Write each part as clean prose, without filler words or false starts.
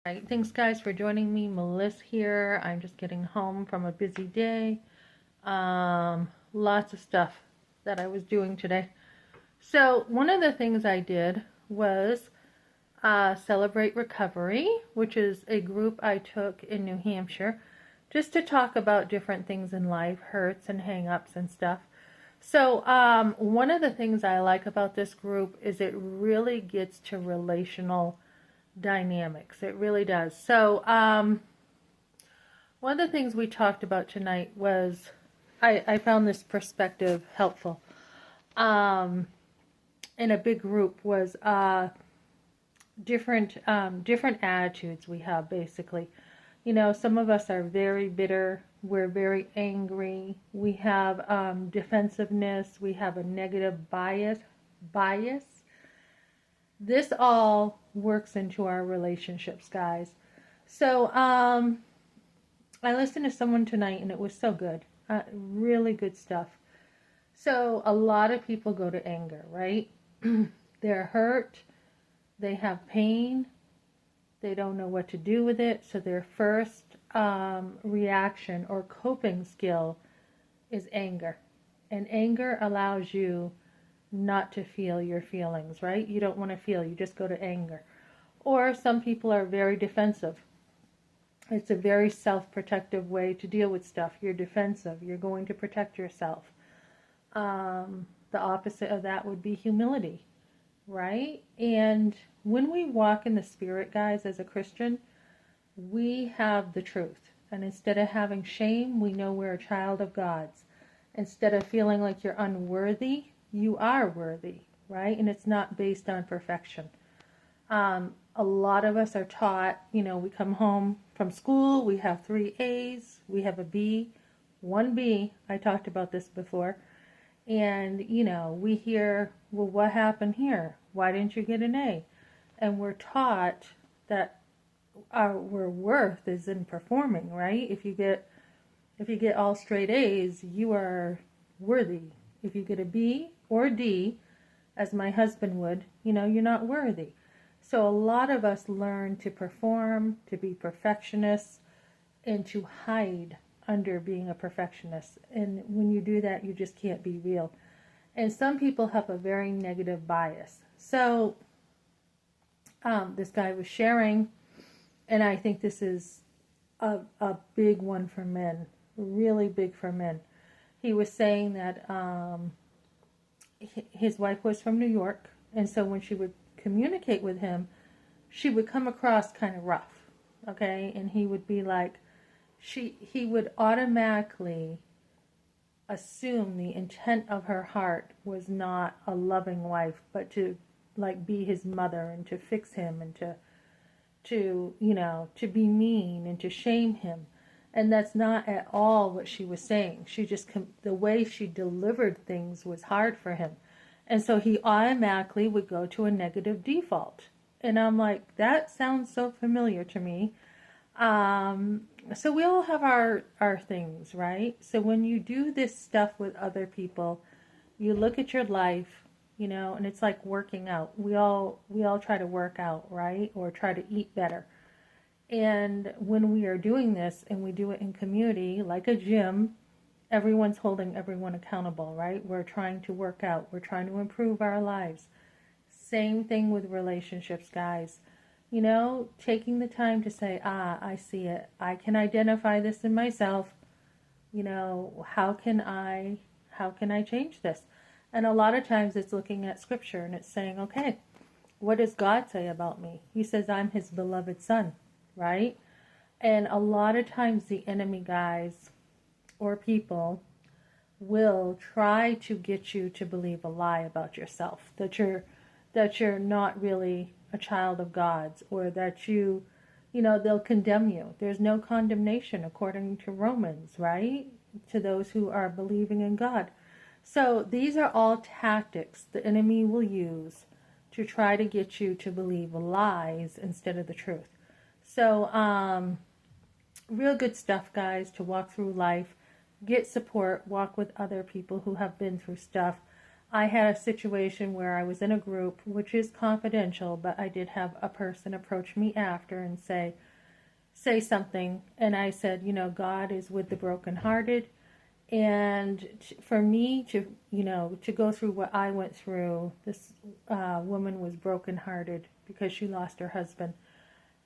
Right, thanks guys for joining me. Melissa here. I'm just getting home from a busy day. Lots of stuff that I was doing today. So one of the things I did was Celebrate Recovery, which is a group I took in New Hampshire just to talk about different things in life, hurts and hang-ups and stuff. So one of the things I like about this group is it really gets to relational dynamics. It really does. So one of the things we talked about tonight was I found this perspective helpful um, in a big group was different attitudes we have basically. You know, some of us are very bitter. We're very angry. We have defensiveness. We have a negative bias. This all works into our relationships, guys. So I listened to someone tonight and it was so good. Really good stuff. So a lot of people go to anger, right? They're hurt, they have pain, they don't know what to do with it. So their first reaction or coping skill is anger. And anger allows you not to feel your feelings, right? You don't want to feel, you just go to anger. Or some people are very defensive. It's a very self-protective way to deal with stuff. You're defensive. You're going to protect yourself. The opposite of that would be humility, right? And when we walk in the Spirit, guys, as a Christian, we have the truth. And instead of having shame, we know we're a child of God's. Instead of feeling like you're unworthy, you are worthy, right? And it's not based on perfection. A lot of us are taught, you know, we come home from school, we have 3 A's, we have a B, 1 B. I talked about this before. And, you know, we hear, well, what happened here? Why didn't you get an A? And we're taught that our worth is in performing, right? If you get all straight A's, you are worthy. If you get a B or D, as my husband would, you know, you're not worthy. So a lot of us learn to perform, to be perfectionists, and to hide under being a perfectionist. And when you do that, you just can't be real. And some people have a very negative bias. So this guy was sharing, and I think this is a big one for men, really big for men. He was saying that his wife was from New York, and so when she would communicate with him, she would come across kind of rough, okay? And he would be like, he would automatically assume the intent of her heart was not a loving wife, but to like be his mother and to fix him and to you know, to be mean and to shame him. And that's not at all what she was saying. She just, the way she delivered things was hard for him. And so he automatically would go to a negative default. And I'm like, that sounds so familiar to me. So we all have our things, right? So when you do this stuff with other people, you look at your life, you know, and it's like working out. We all try to work out, right? Or try to eat better. And when we are doing this and we do it in community, like a gym, everyone's holding everyone accountable, right? We're trying to work out. We're trying to improve our lives. Same thing with relationships, guys. You know, taking the time to say, I see it. I can identify this in myself. You know, how can I change this? And a lot of times it's looking at scripture and it's saying, okay, what does God say about me? He says I'm his beloved son, right? And a lot of times the enemy, guys, or people will try to get you to believe a lie about yourself, that you're not really a child of God's, or that you know, they'll condemn you. There's no condemnation according to Romans, right? To those who are believing in God. So these are all tactics the enemy will use to try to get you to believe lies instead of the truth. So real good stuff, guys, to walk through life. Get support, walk with other people who have been through stuff. I had a situation where I was in a group, which is confidential, but I did have a person approach me after and say something, and I said, God is with the brokenhearted, and for me to go through what I went through, this woman was brokenhearted because she lost her husband,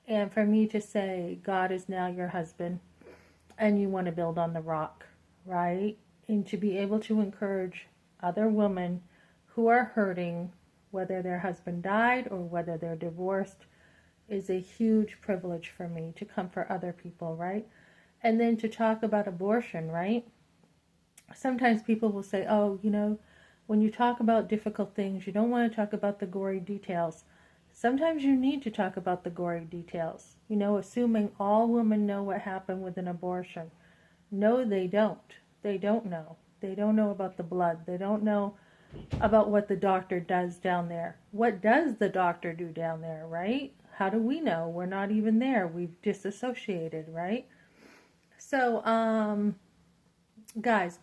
and for me to say, God is now your husband, and you want to build on the rock, right? And to be able to encourage other women who are hurting, whether their husband died or whether they're divorced, is a huge privilege for me to comfort other people, right? And then to talk about abortion, right? Sometimes people will say, oh, when you talk about difficult things, you don't want to talk about the gory details. Sometimes you need to talk about the gory details, assuming all women know what happened with an abortion. No, they don't. They don't know. They don't know about the blood. They don't know about what the doctor does down there. What does the doctor do down there, right? How do we know? We're not even there. We've disassociated, right? So, guys,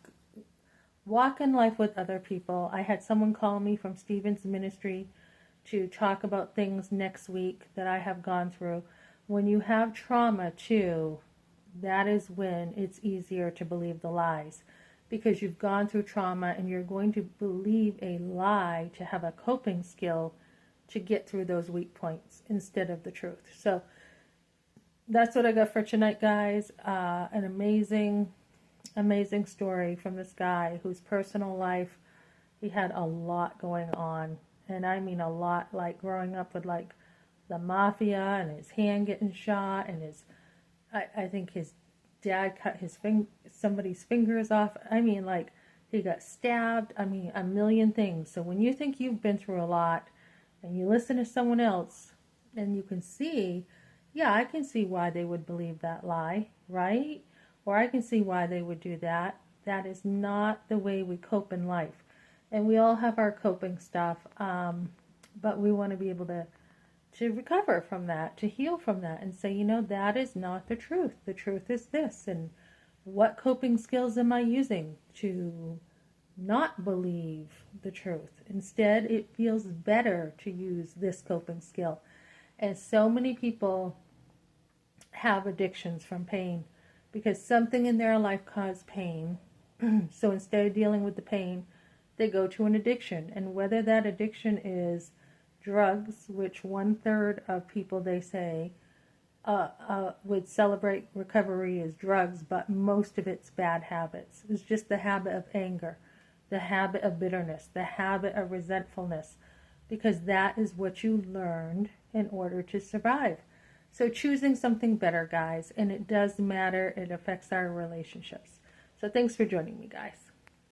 walk in life with other people. I had someone call me from Stephen's ministry to talk about things next week that I have gone through. When you have trauma too, that is when it's easier to believe the lies, because you've gone through trauma and you're going to believe a lie to have a coping skill to get through those weak points instead of the truth. So that's what I got for tonight, guys. An amazing story from this guy whose personal life, he had a lot going on, and I mean a lot, like growing up with like the mafia and his hand getting shot, and I think his dad cut somebody's fingers off. I mean, like, he got stabbed. I mean, a million things. So when you think you've been through a lot and you listen to someone else and you can see, yeah, I can see why they would believe that lie, right? Or I can see why they would do that. That is not the way we cope in life. And we all have our coping stuff, but we want to be able to recover from that, to heal from that, and say, that is not the truth. The truth is this. And what coping skills am I using to not believe the truth? Instead, it feels better to use this coping skill. And so many people have addictions from pain because something in their life caused pain. So instead of dealing with the pain, they go to an addiction. And whether that addiction is drugs, which 1/3 of people, they say, would celebrate recovery as drugs, but most of it's bad habits. It's just the habit of anger, the habit of bitterness, the habit of resentfulness, because that is what you learned in order to survive. So choosing something better, guys, and it does matter. It affects our relationships. So thanks for joining me, guys.